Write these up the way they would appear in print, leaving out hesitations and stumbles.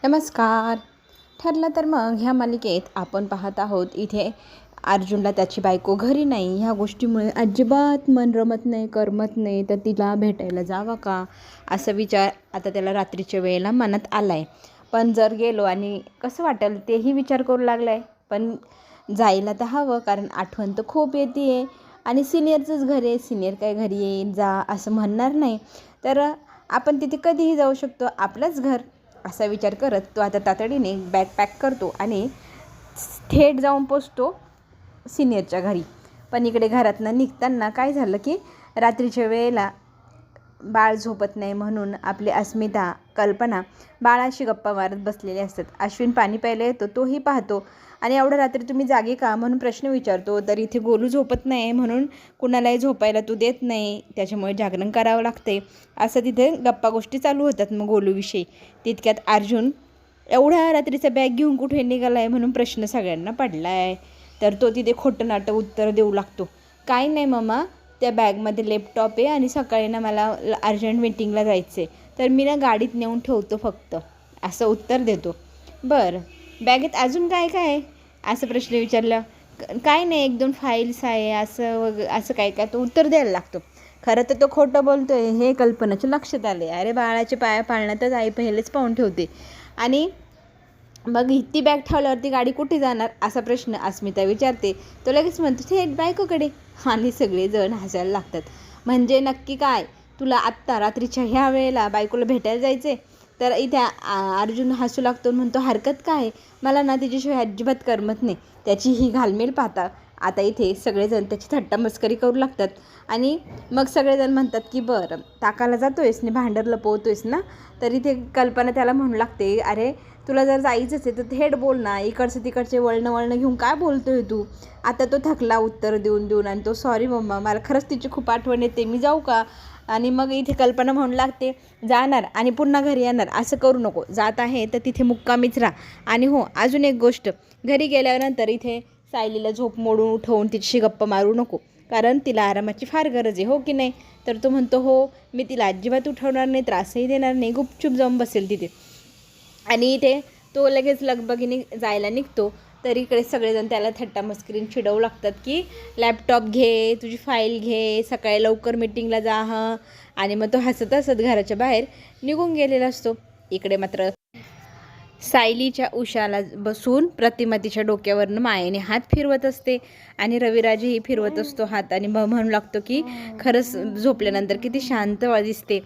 नमस्कार. ठरलं तर मग ह्या मालिकेत आपण पाहत आहोत इथे अर्जुनला त्याची बायको घरी नाही ह्या गोष्टीमुळे अजिबात मन रमत नाही, करमत नाही. तर तिला भेटायला जावं का असा विचार आता त्याला रात्रीच्या वेळेला मनात आला आहे. पण जर गेलो आणि कसं वाटेल तेही विचार करू लागला आहे. पण जायला तर हवं, कारण आठवण तर खूप येते आहे आणि सिनियरचंच घर आहे. सिनियर काय घरी येईल जा असं म्हणणार नाही, तर आपण तिथे कधीही जाऊ शकतो, आपलंच घर असा विचार करत तो आता तातडीने बॅग पॅक करतो आणि थेट जाऊन पोचतो सिनियरच्या घरी. पण इकडे घरातनं निघताना काय झालं की रात्रीच्या वेळेला बाळ झोपत नाही म्हणून आपली अस्मिता, कल्पना बाळाशी गप्पा मारत बसलेले असतात. अश्विन पाणी प्यायला येतो, तोही पाहतो आणि एवढ्या रात्री तुम्ही जागे का म्हणून प्रश्न विचारतो. तर इथे गोलू झोपत नाही म्हणून कुणालाही झोपायला तू देत नाही, त्याच्यामुळे जागरण करावं लागते असं तिथे गप्पा गोष्टी चालू होतात मग गोलूविषयी. तितक्यात अर्जुन एवढ्या रात्रीचा बॅग घेऊन कुठे निघाला आहे म्हणून प्रश्न सगळ्यांना पडला आहे. तर तो तिथे खोटं नाटं उत्तर देऊ लागतो. काय नाही मम्मा, त्या बॅगमध्ये लॅपटॉप आहे आणि सकाळी ना मला अर्जंट मीटिंगला जायचं आहे, तर मी ना गाडीत नेऊन ठेवतो फक्त, असं उत्तर देतो. बरं, बॅगेत अजून काय काय आहे असं प्रश्न विचारला. काय नाही, 1-2 फाईल्स आहे असं काय काय तो उत्तर द्यायला लागतो. खरं तर तो खोटं बोलतो आहे हे कल्पनाच्या लक्षात आले. अरे बाळाच्या पाया पाळण्यातच आई पहिलेच पाहून ठेवते. आणि मग ती बॅग ठेवल्यावरती गाडी कुठे जाणार असा प्रश्न अस्मिता विचारते. तो लगेच म्हणतो थेट बायकोकडे. आणि सगळेजण हसायला लागतात. म्हणजे नक्की काय, तुला आत्ता रात्रीच्या ह्या वेळेला बायकोला भेटायला जायचे? तर इथे अर्जुन हसू लागतो, म्हणतो हरकत काय, मला ना तिच्याशिवाय अजिबात करमत नाही. त्याची ही घालमेल पाहता आता इथे सगळेजण त्याची थट्टा मस्करी करू लागतात. आणि मग सगळेजण म्हणतात की बरं, ताकाला जातोयस आणि भांडर लपवतोयस ना. तर इथे कल्पना त्याला म्हणू लागते, अरे तुला जर जायचंच आहे तर थेट बोल ना, इकडचे तिकडचे वळणं घेऊन काय बोलतोय तू. आता तो थकला उत्तर देऊन देऊन आणि तो सॉरी मम्मा, मला खरंच तिची खूप आठवण येते, मी जाऊ का. आणि मग इथे कल्पना म्हणू लागते, जाणार आणि पुन्हा घरी येणार असं करू नको, जात आहे तर तिथे मुक्कामीच राहा. आणि हो, अजून एक गोष्ट, घरी गेल्यानंतर इथे सायलीला झोप मोडून उठवून तिच्याशी गप्पा मारू नको, कारण तिला आरामाची फार गरज आहे, हो की नाही. तर तो म्हणतो हो, मी तिला अजिबात उठवणार नाही, त्रासही देणार नाही, गुपचूप जाऊन बसेल तिथे. आणि इथे तो लगेच लगबगीने जायला निघतो. तर इकडे सगळेजण त्याला थट्टा मस्करीन चिडवू लागतात की लॅपटॉप घे, तुझी फाईल घे, सकाळी लवकर मीटिंगला जा हं. आणि मग तो हसत हसत घराच्या बाहेर निघून गेलेला असतो. इकडे मात्र सायलीच्या उशाला बसून प्रतिमा तिच्या डोक्यावरनं मायेने हात फिरवत असते आणि रविराजही फिरवत असतो हात. आणि म्हणू लागतो की खरंच झोपल्यानंतर किती शांत दिसते,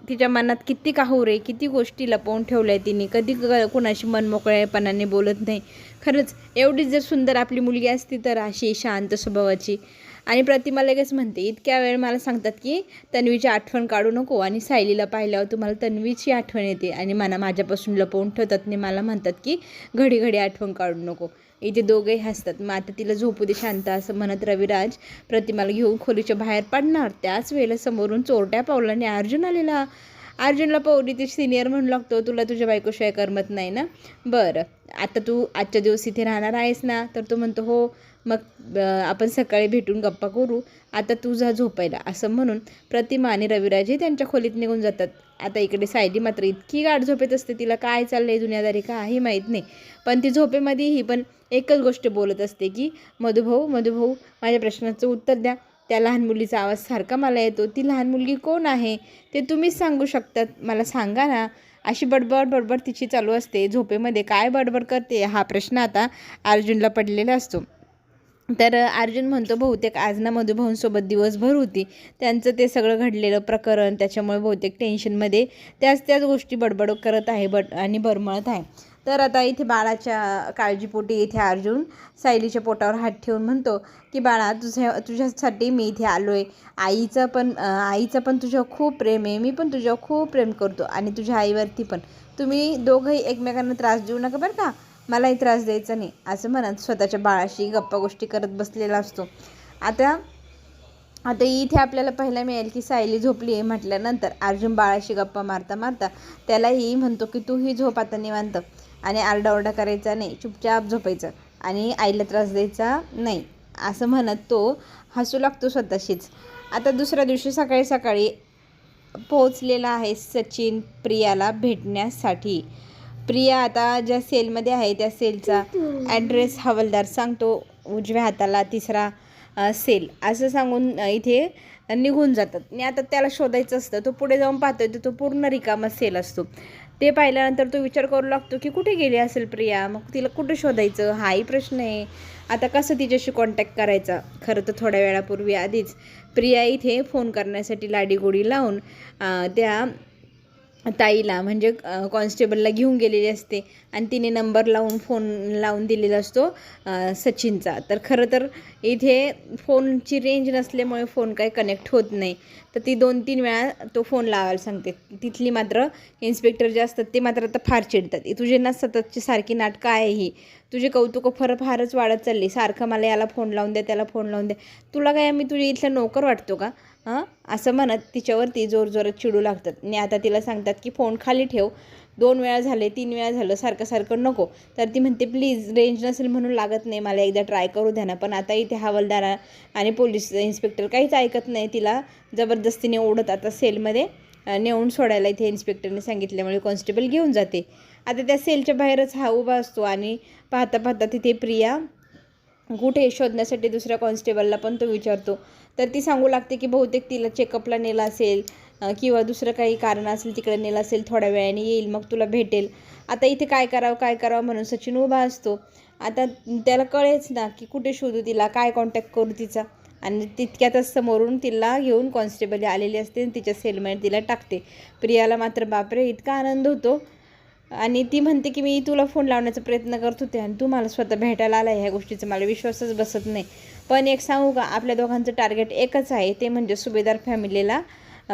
तिच्या मनात किती काहुरे, किती गोष्टी लपवून ठेवल्या तिने, कधी कुणाशी मनमोकळेपणाने बोलत नाही. खरंच एवढीच जर सुंदर आपली मुलगी असती तर अशी शांत स्वभावाची. आणि प्रतिमा लगेच म्हणते, इतक्या वेळ मला सांगतात की तन्वीची आठवण काढू नको आणि सायलीला पाहिल्यावर तुम्हाला तन्वीची आठवण येते आणि माझ्यापासून लपवून ठेवतात आणि मला म्हणतात की घडी घडी आठवण काढू नको. इथे दोघेही हसतात. मग आता तिला झोपू दे शांत असं म्हणत रविराज प्रतिमाला घेऊन खोलीच्या बाहेर पडणार. त्याच वेळेला समोरून चोरट्या पावलाने अर्जुन आलेला. अर्जुनला पौरी ते सिनियर म्हणू लागतो, तुला तुझ्या बायकोशिवाय करमत नाही ना, बरं आता तू आजच्या दिवस इथे राहणार आहेस ना. तर तो म्हणतो हो, मग आपण सकाळी भेटून गप्पा करू, आता तू जा झोपायला असं म्हणून प्रतिमा आणि रविराजही त्यांच्या खोलीत निघून जातात. आता इकडे सायली मात्र इतकी गाढ झोपेत असते, तिला काय चाललं आहे दुनियादारी काही माहीत नाही. पण ती झोपेमध्येही पण एकच गोष्ट बोलत असते की मधुभाऊ माझ्या प्रश्नाचं उत्तर द्या. त्या लहान मुलीचा आवाज सारखा मला येतो, ती लहान मुलगी कोण आहे ते तुम्हीच सांगू शकतात, मला सांगा ना. अशी बडबड तिची चालू असते. झोपेमध्ये काय बडबड करते हा प्रश्न आता अर्जुनला पडलेला असतो. तर अर्जुन म्हणतो, बहुतेक आज ना मधुभाऊंसोबत दिवसभर होती, त्यांचं ते सगळं घडलेलं प्रकरण, त्याच्यामुळे बहुतेक टेन्शनमध्ये त्याच गोष्टी बडबड करत आहे आणि बरमळत आहे. तर आता इथे बाळाच्या काळजीपोटी इथे अर्जुन सायलीच्या पोटावर हात ठेवून म्हणतो की बाळा, तुझ्यासाठी मी इथे आलो आहे. आईचं पण तुझ्यावर खूप प्रेम आहे, मी पण तुझ्यावर खूप प्रेम करतो आणि तुझ्या आईवरती पण. तुम्ही दोघंही एकमेकांना त्रास देऊ नका बरं का, मलाही त्रास द्यायचा नाही असं म्हणत स्वतःच्या बाळाशी गप्पा गोष्टी करत बसलेला असतो. आता इथे आपल्याला पाहायला मिळेल की सायली झोपली आहे म्हटल्यानंतर अर्जुन बाळाशी गप्पा मारता त्यालाही म्हणतो की तूही झोप आता निवांत आणि आरडाओरडा करायचा नाही, चुपचाप झोपायचं आणि आईला त्रास द्यायचा नाही असं म्हणत तो हसू लागतो स्वतःशीच. आता दुसऱ्या दिवशी सकाळी पोहोचलेला आहे सचिन प्रियाला भेटण्यासाठी. प्रिया आता ज्या सेलमध्ये आहे त्या सेलचा ॲड्रेस हवालदार सांगतो, उजव्या हाताला 3रा सेल असं सांगून इथे निघून जातात. आणि आता त्याला शोधायचं असतं. तो पुढे जाऊन पाहतोय तर तो पूर्ण रिकामा सेल असतो. ते पाहिल्यानंतर तो विचार करू लागतो की कुठे गेली असेल प्रिया, मग तिला कुठे शोधायचं हाही प्रश्न आहे. आता कसं तिच्याशी कॉन्टॅक्ट करायचा. खरं तर थोड्या वेळापूर्वी आधीच प्रिया इथे फोन करण्यासाठी लाडीगोडी लावून त्या ताईला म्हणजे कॉन्स्टेबलला घेऊन गेलेली असते आणि तिने नंबर लावून फोन लावून दिलेला असतो सचिनचा. तर खरं तर इथे फोनची रेंज नसल्यामुळे फोन काही कनेक्ट होत नाही. तर ती 2-3 वेळा तो फोन लावायला सांगते. तिथली मात्र इन्स्पेक्टर जे असतात ते मात्र आता फार चिडतात. तुझे ना सततची सारखी नाटकं आहे ही, तुझे कौतुकं फारच वाढत चालली. सारखं मला याला फोन लावून द्या, त्याला फोन लावून द्या. तुला काय मी तुझ्या इथला नोकर वाटतो का असं म्हणत तिच्यावरती जोरजोरात चिडू लागतात. आणि आता तिला सांगतात की फोन खाली ठेव, 2 वेळा झाले, 3 वेळा झालं, सारखं नको. तर ती म्हणते प्लीज रेंज नसेल म्हणून लागत नाही, मला एकदा ट्राय करू द्या ना. पण आता इथे हवालदार आणि पोलीस इन्स्पेक्टर काहीच ऐकत नाही. तिला जबरदस्तीने ओढत आता सेलमध्ये नेऊन सोडायला इथे इन्स्पेक्टरने सांगितल्यामुळे कॉन्स्टेबल घेऊन जाते. आता त्या सेलच्या बाहेरच हा उभा असतो आणि पाहता तिथे प्रिया कुठे शोधण्यासाठी दुसऱ्या कॉन्स्टेबलला पण तो विचारतो. तर ती सांगू लागते की बहुतेक तिला चेकअपला नेलं असेल किंवा दुसरं काही कारण असेल तिकडे नेलं असेल, थोड्या वेळाने येईल मग तुला भेटेल. आता इथे काय करावं म्हणून सचिन उभा असतो. आता त्याला कळेच ना की कुठे शोधू तिला, काय कॉन्टॅक्ट करू तिचा. आणि तितक्यातच समोरून तिला घेऊन कॉन्स्टेबल आलेली असते आणि तिच्या सेलमध्ये तिला टाकते. प्रियाला मात्र बापरे इतका आनंद होतो आणि ती म्हणते की मी तुला फोन लावण्याचा प्रयत्न करत होते आणि तू मला स्वतः भेटायला आला. ह्या गोष्टीचा मला विश्वासच बसत नाही. पण एक सांगू का, आपल्या दोघांचं टार्गेट एकच आहे, ते म्हणजे सुभेदार फॅमिलीला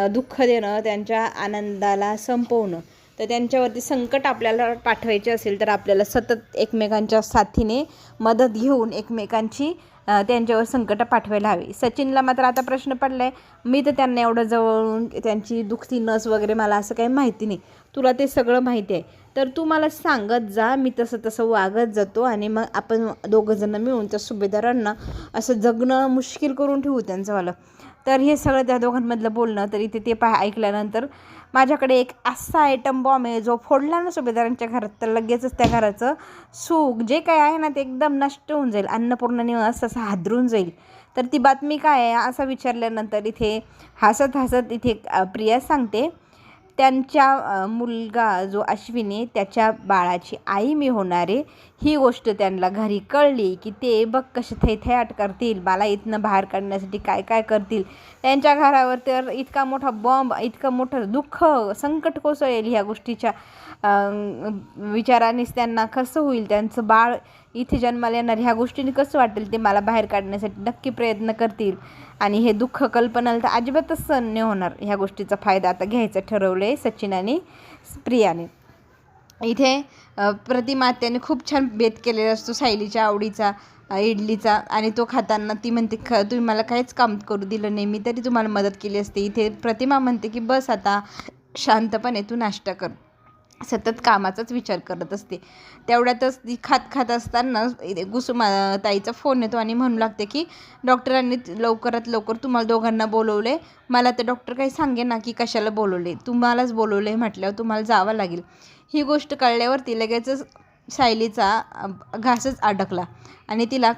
दुःख देणं, त्यांच्या आनंदाला संपवणं. तर त्यांच्यावरती संकट आपल्याला पाठवायचे असेल तर आपल्याला सतत एकमेकांच्या साथीने मदत घेऊन एकमेकांची त्यांच्यावर संकटं पाठवायला हवी. सचिनला मात्र आता प्रश्न पडला आहे, मी तर त्यांना एवढं जवळून त्यांची दुखती नस वगैरे मला असं काही माहिती नाही, तुला ते सगळं माहिती आहे, तर तू मला सांगत जा, मी तसं वागत जातो आणि मग आपण दोघंजणं मिळून त्या सुभेदारांना असं जगणं मुश्किल करून ठेवू त्यांचंवालं. तर हे सगळं त्या दोघांमधलं बोलणं. तर इथे ते ऐकल्यानंतर माझ्याकडे एक असा आयटम बॉम्ब आहे, जो फोडला ना सुभेदारांच्या घरात तर लगेचच त्या घराचं सुख जे काय आहे ना ते एकदम नष्ट होऊन जाईल, अन्नपूर्णा निवास असं हादरून जाईल. तर ती बातमी काय आहे असं विचारल्यानंतर इथे हसत इथे प्रिया सांगते, त्यांच्या मुलगा जो अश्विनी त्याच्या बाळाची आई मी होणार आहे. ही गोष्ट त्यांना घरी कळली की ते बघ कसे थैथयाट करतील, मला इथनं बाहेर काढण्यासाठी काय करतील. त्यांच्या घरावर तर इतका मोठा बॉम्ब, इतकं मोठं दुःख संकट कोसळेल ह्या गोष्टीच्या विचारानेच त्यांना कसं होईल, त्यांचं बाळ इथे जन्माला येणार ह्या गोष्टीने कसं वाटेल, ते मला बाहेर काढण्यासाठी नक्की प्रयत्न करतील. आणि हे दुःख कल्पनाला तर अजिबातच सहन नाही होणार. ह्या गोष्टीचा फायदा आता घ्यायचं ठरवलं आहे सचिन आणि प्रियाने. इथे प्रतिमा त्याने खूप छान बेत केलेला असतो सायलीच्या आवडीचा इडलीचा, आणि तो खाताना ती म्हणते तुम्ही मला काहीच काम करू दिलं नाही, मी तरी तुम्हाला मदत केली असते. इथे प्रतिमा म्हणते की बस आता शांतपणे तू नाश्ता कर, सतत कामाचाच विचार करत असते. तेवढ्यातच ती खात असताना कुसुमा ताईचा फोन येतो आणि म्हणू लागते की डॉक्टरांनी लवकरात लवकर तुम्हाला दोघांना बोलवले. मला तर डॉक्टर काही सांगे ना की कशाला बोलवले, तुम्हालाच बोलवले म्हटल्यावर तुम्हाला जावं लागेल. ही गोष्ट कळल्यावरती लगेचच सायलीचा घासच अडकला आणि तिला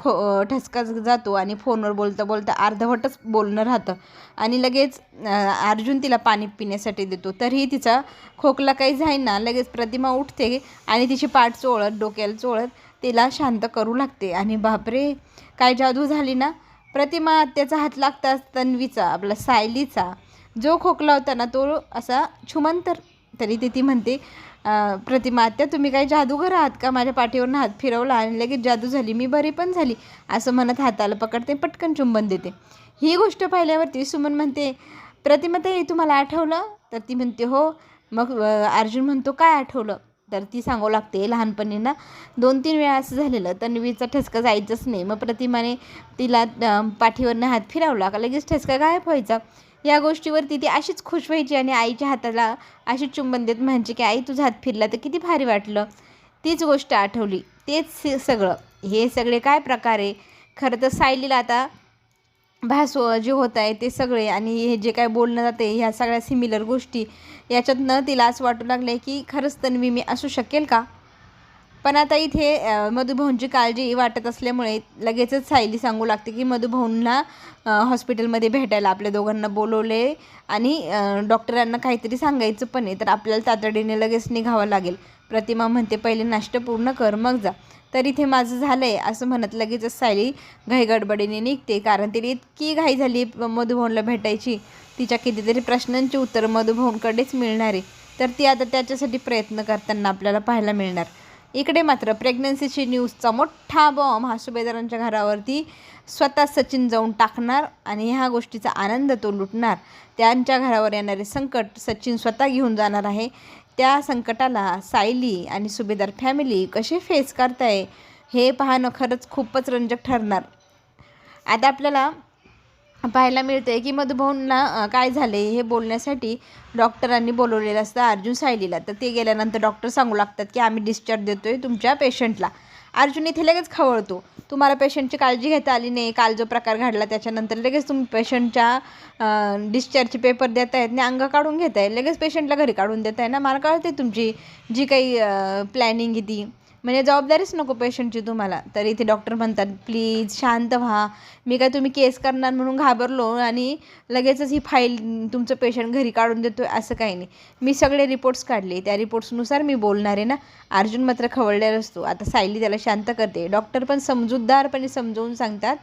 ठसका जातो आणि फोनवर बोलता अर्धवटच बोलणं राहतं आणि लगेच अर्जुन तिला पाणी पिण्यासाठी देतो. तरीही तिचा खोकला काही जाईना, लगेच प्रतिमा उठते आणि तिची पाठ चोळत डोक्याला चोळत तिला शांत करू लागते. आणि बापरे काय जादू झाली ना. प्रतिमा त्याचा हात लागताच तन्वीचा आपला सायलीचा जो खोकला होता ना तो असा छुमंतर. तरी ती म्हणते प्रतिमा आत्या तुम्ही काही जादूगर आहात का, माझ्या पाठीवरून हात फिरवला आणि लगेच जादू झाली, मी बरी पण झाली असं म्हणत हाताला पकडते, पटकन चुंबन देते. ही गोष्ट पाहिल्यावरती सुमन म्हणते प्रतिमा ताई तुम्हाला आठवलं, तर ती म्हणते हो. मग अर्जुन म्हणतो काय आठवलं, तर ती सांगू लागते लहानपणी ना 2-3 वेळा असं झालेलं, तन्वीचा ठसका जायचंच नाही, मग प्रतिमाने तिला पाठीवरनं हात फिरवला का लगेच ठसका गायब व्हायचा. या गोष्टीवरती ती अशीच खुश व्हायची आणि आईच्या हाताला अशी चुंबन देत म्हणायची की आई तुझा हात फिरला तर किती भारी वाटलं. तीच गोष्ट आठवली, तेच सगळं हे सगळे काय प्रकार आहे. खरं तर सायलीला आता भास जे होत आहे ते सगळे आणि हे जे काय बोलणं जाते ह्या सगळ्या सिमिलर गोष्टी याच्यातनं तिला असं वाटू लागलं की खरंच तन्वी मी असू शकेल का. पण आता इथे मधुभाऊंची काळजी वाटत असल्यामुळे लगेचच सायली सांगू लागते की मधुभाऊंना हॉस्पिटलमध्ये भेटायला आपल्या दोघांना बोलवले आणि डॉक्टरांना काहीतरी सांगायचं पण आहे, तर आपल्याला तातडीने लगेच निघावं लागेल. प्रतिमा म्हणते पहिले नाश्ता पूर्ण कर मग जा. तर इथे माझं झालं आहे असं म्हणत लगेचच सायली घाईगडबडीने निघते, कारण तिने इतकी घाई झाली मधुभाऊंला भेटायची. तिच्या कितीतरी प्रश्नांची उत्तर मधुभाऊंकडेच मिळणार आहे, तर ती आता त्याच्यासाठी प्रयत्न करताना आपल्याला पाहायला मिळणार. इकडे मात्र प्रेग्नन्सीची न्यूजचा मोठा बॉम्ब हा सुभेदारांच्या घरावरती स्वतः सचिन जाऊन टाकणार आणि ह्या गोष्टीचा आनंद तो लुटणार. त्यांच्या घरावर येणारे संकट सचिन स्वतः घेऊन जाणार आहे. त्या संकटाला सायली आणि सुभेदार फॅमिली कसे फेस करताय हे पाहणं खरंच खूपच रंजक ठरणार. आता आपल्याला पाहायला मिळते की मधुभाऊंना काय झाले हे बोलण्यासाठी डॉक्टरांनी बोलवलेलं असतं अर्जुन सायलीला. तर ते गेल्यानंतर डॉक्टर सांगू लागतात की आम्ही डिस्चार्ज देतो आहे तुमच्या पेशंटला. अर्जुन इथे लगेच खवळतो, तुम्हाला पेशंटची काळजी घेता आली नाही, काल जो प्रकार घडला त्याच्यानंतर लगेच तुम्ही पेशंटच्या डिस्चार्जचे पेपर देत आहेत ना, अंग काढून घेत आहे, लगेच पेशंटला घरी काढून देत आहे ना. मला कळते तुमची जी काही प्लॅनिंग आहे ती, म्हणजे जबाबदारीच नको पेशंटची तुम्हाला. तर इथे डॉक्टर म्हणतात प्लीज शांत व्हा, मी काय तुम्ही केस करणार म्हणून घाबरलो आणि लगेचच ही फाईल तुमचं पेशंट घरी काढून देतो आहे असं काही नाही. मी सगळे रिपोर्ट्स काढले, त्या रिपोर्ट्सनुसार मी बोलणार आहे ना. अर्जुन मात्र खवळलेला असतो. आता सायली त्याला शांत करते. डॉक्टर पण समजूतदारपणे समजावून सांगतात,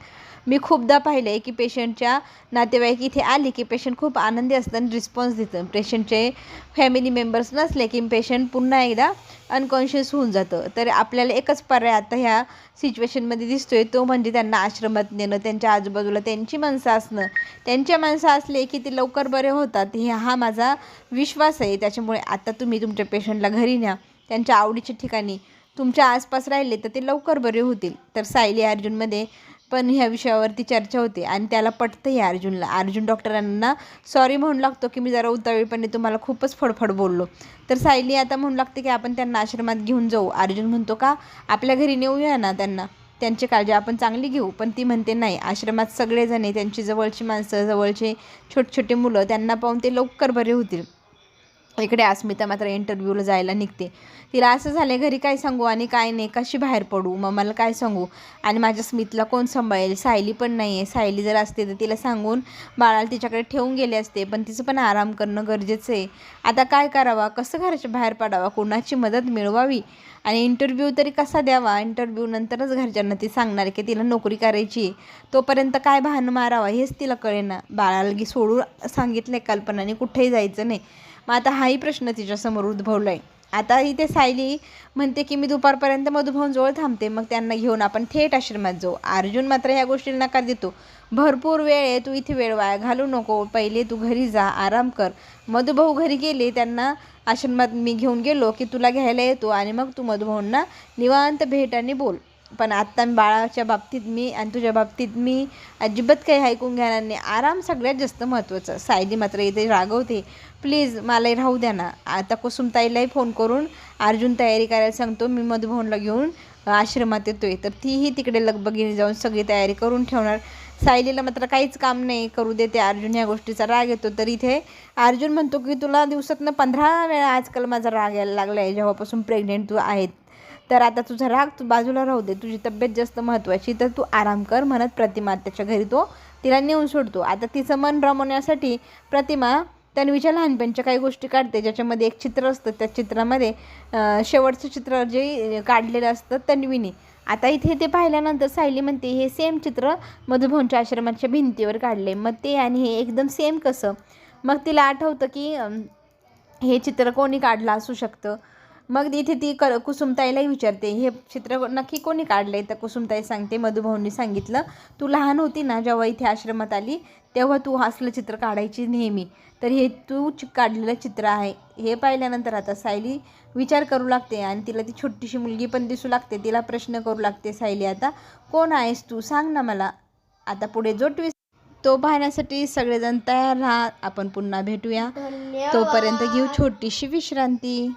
मी खूपदा पाहिलं आहे की पेशंटच्या नातेवाईक इथे आले की पेशंट खूप आनंदी असतं आणि रिस्पॉन्स देतं. पेशंटचे फॅमिली मेंबर्स नसले की पेशंट पुन्हा एकदा अनकॉन्शियस होऊन जातं. तर आपल्याला एकच पर्याय आता ह्या सिच्युएशनमध्ये दिसतो आहे, तो म्हणजे त्यांना आश्रमात नेणं, त्यांच्या आजूबाजूला त्यांची माणसं असणं. त्यांच्या माणसं असले की ते लवकर बरे होतात, हा माझा विश्वास आहे. त्याच्यामुळे आता तुम्ही तुमच्या पेशंटला घरी न्या, त्यांच्या आवडीच्या ठिकाणी तुमच्या आसपास राहिले तर ते लवकर बरे होतील. तर सायली अर्जुनमध्ये पण ह्या विषयावरती चर्चा होते आणि त्याला पटतं आहे अर्जुनला. अर्जुन डॉक्टरांना सॉरी म्हणू लागतो की मी जरा उतावीळपणे तुम्हाला खूपच फडफड बोललो. तर सायली आता म्हणू लागते की आपण त्यांना आश्रमात घेऊन जाऊ. अर्जुन म्हणतो का आपल्या घरी नेऊया ना त्यांना, त्यांची काळजी आपण चांगली घेऊ. पण ती म्हणते नाही, आश्रमात सगळेजण त्यांची जवळची माणसं, जवळचे छोटे छोटे मुलं, त्यांना पाहून ते लवकर बरे होतील. इकडे अस्मिता मात्र इंटरव्ह्यूला जायला निघते. तिला असं झालं घरी काय सांगू आणि काय नाही, कशी बाहेर पडू, मग मला काय सांगू आणि माझ्या स्मितला कोण सांभाळेल. सायली पण नाही आहे. सायली जर असते तर तिला सांगून बाळाला तिच्याकडे ठेवून गेले असते, पण तिचं पण आराम करणं गरजेचं आहे. आता काय करावा, कसं घराच्या बाहेर पडावा, कोणाची मदत मिळवावी आणि इंटरव्ह्यू तरी कसा द्यावा. इंटरव्ह्यू नंतरच घरच्यांना ती सांगणार की तिला नोकरी करायची, तोपर्यंत काय बहाणं मारावा हेच तिला कळेना. बाळाला सोडून सांगितलं कल्पनाने कुठेही जायचं नाही. मग आता हाही प्रश्न तिच्यासमोर उद्भवला आहे. आता इथे सायली म्हणते की मी दुपारपर्यंत मधुभाऊंजवळ थांबते, मग त्यांना घेऊन आपण थेट आश्रमात जाऊ. अर्जुन मात्र ह्या गोष्टीला नकार देतो. भरपूर वेळ आहे, तू इथे वेळ वाया घालू नको, पहिले तू घरी जा, आराम कर. मधुभाऊ घरी गेले, त्यांना आश्रमात मी घेऊन गेलो की तुला घ्यायला येतो आणि मग तू मधुभाऊंना निवांत भेट आणि बोल. पण आत्ता बाळाच्या बाबतीत मी आणि तुझ्या बाबतीत मी अजिबात काही ऐकून घेणार नाही, आराम सगळ्यात जास्त महत्त्वाचं. सायली मात्र इथे रागवते, प्लीज मलाही राहू द्या ना. आता कुसुमताईलाही फोन करून अर्जुन तयारी करायला सांगतो, मी मधुभाऊंला घेऊन आश्रमात येतो आहे. तर तीही तिकडे लगबगीने जाऊन सगळी तयारी करून ठेवणार. सायलीला मात्र काहीच काम नाही करू देते. अर्जुन ह्या गोष्टीचा राग येतो. तर इथे अर्जुन म्हणतो की तुला दिवसातनं 15 वेळा आजकाल माझा राग यायला लागला आहे, जेव्हापासून प्रेग्नेंट तू आहेत. तर आता तुझा राग तू बाजूला राहू दे, तुझी तब्येत जास्त महत्त्वाची, तर तू आराम कर म्हणत प्रतिमा त्याच्या घरी तो तिला नेऊन सोडतो. आता तिचं मन रमवण्यासाठी प्रतिमा तन्वीच्या लहानपणच्या काही गोष्टी काढते, ज्याच्यामध्ये एक चित्र असतं. त्या चित्रामध्ये शेवटचं चित्र जे काढलेलं असतं तन्वीने. आता इथे ते पाहिल्यानंतर सायली म्हणते हे सेम चित्र मधुभाऊंच्या आश्रमाच्या भिंतीवर काढले, मग ते आणि हे एकदम सेम कसं. मग तिला आठवतं की हे चित्र कोणी काढलं असू शकतं. मग इथे ती कुसुमताईलाही विचारते हे चित्र नक्की कोणी काढलं आहे. तर कुसुमताई सांगते मधुभाऊंनी सांगितलं, तू लहान होती ना जेव्हा इथे आश्रमात आली तेव्हा तू असलं चित्र काढायची नेहमी, तर हे तू काढलेलं चित्र आहे. हे पाहिल्यानंतर आता सायली विचार करू लागते आणि तिला ती छोटीशी मुलगी पण दिसू लागते. तिला प्रश्न करू लागते सायली, आता कोण आहेस तू, सांग ना मला. आता पुढे जो ट्विस्ट तो पाहण्यासाठी सगळेजण तयार राहा. आपण पुन्हा भेटूया, तोपर्यंत घेऊ छोटीशी विश्रांती.